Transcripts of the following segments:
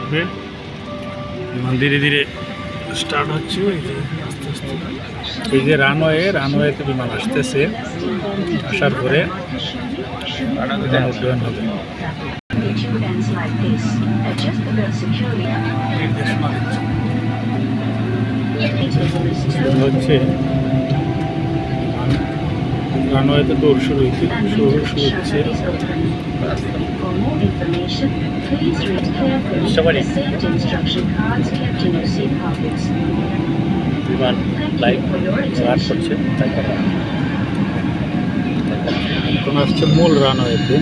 উঠবে। বিমান ধীরে ধীরে স্টার্ট হচ্ছে। আস্তে আস্তে এই যে রানওয়েতে বিমান আসতেছে, আসার পরে বিমান উড্ডয়ন হবে। হচ্ছে রানওয়েতে দৌড় শুরু হচ্ছে। বিমান ফ্লাইট রান করছে। এখন আসছে মূল রানওয়েতে।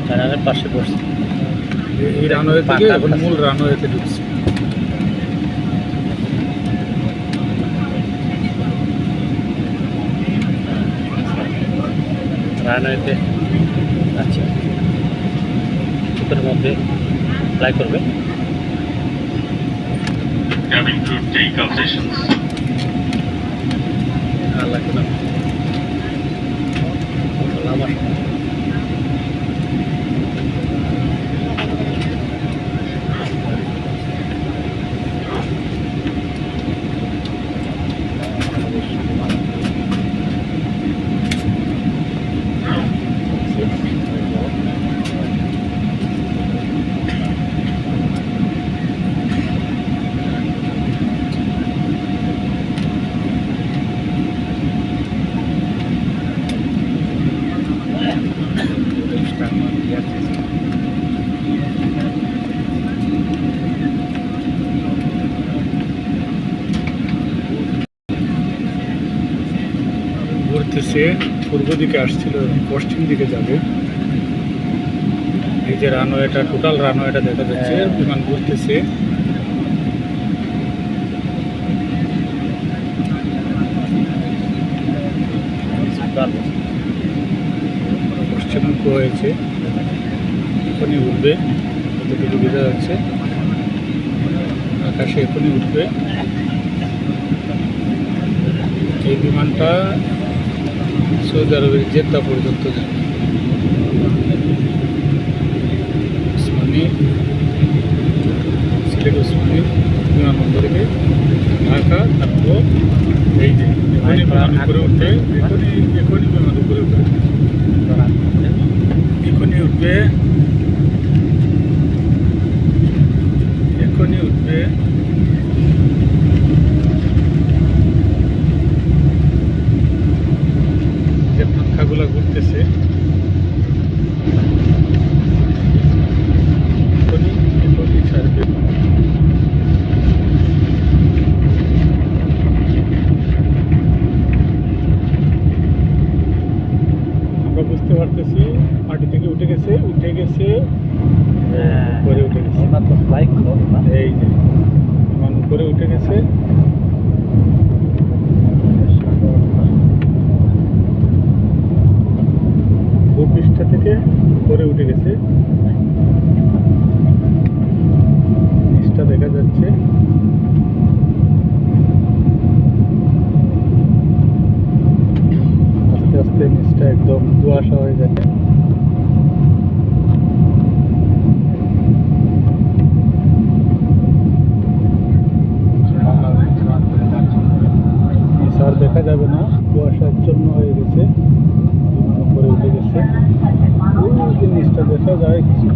রানওয়ের পাশে বসছে। এই রানওয়ে থেকে এখন মূল রানওয়েতে ঢুকছে। রানওয়েতে আচ্ছা কিছুক্ষণের মধ্যে ফ্লাই করবে। ঘুরতেছে, পূর্ব দিকে আসছিল, পশ্চিম দিকে যাবে। এই যে রানওয়েটা, টোটাল রানওয়েটা দেখা যাচ্ছে। বিমান ঘুরতেছে। পশ্চিমমুখী হয়েছে, এখনই উঠবে। কতটুকু বোঝা যাচ্ছে, আকাশে এখনই উঠবে। এই বিমানটা সৌদি আরবের জেদ্দা পর্যন্ত যাবে। সিলেট ওসমানী বিমানবন্দরকে ঢাকা, তারপর এই যে এখনই বিমান উপরে উঠবে। এখনই বিমান উপরে উঠবে, এখনই উঠবে, এখনই উঠবে। যে পাখাগুলা ঘুরতেছে, এখনই ছাড়বে। আমরা বুঝতে পারতেছি মাটি থেকে উঠে গেছে উপরে উঠে গেছে। এই যে বিমান উপরে উঠে গেছে। ভূপৃষ্ঠ থেকে উপরে উঠে গেছে, নিচটা দেখা যাচ্ছে। আস্তে আস্তে নিচটা একদম ধোঁয়াশা হয়ে যাবে। আর দেখা যাবে না, কুয়াশাচ্ছন্ন হয়ে গেছে। উপরে উঠে গেছে, জিনিসটা দেখা যায় কিছু।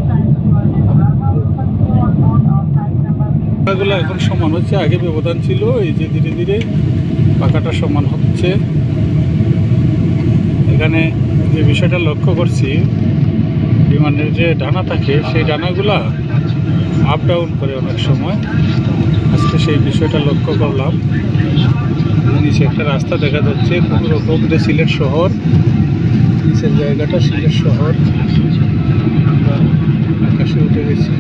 পাখাগুলো এখন সমান হচ্ছে, আগে ব্যবধান ছিল। এই যে ধীরে ধীরে পাখাটা সমান হচ্ছে। এখানে যে বিষয়টা লক্ষ্য করছি, বিমানের যে ডানা থাকে সেই ডানাগুলা আপ ডাউন করে অনেক সময়। আজকে সেই বিষয়টা লক্ষ্য করলাম। নিচে একটা রাস্তা দেখা যাচ্ছে, কোনো রকম যে সিলেট শহর, নিচের জায়গাটা সিলেট শহর। আকাশে উঠে গেছি।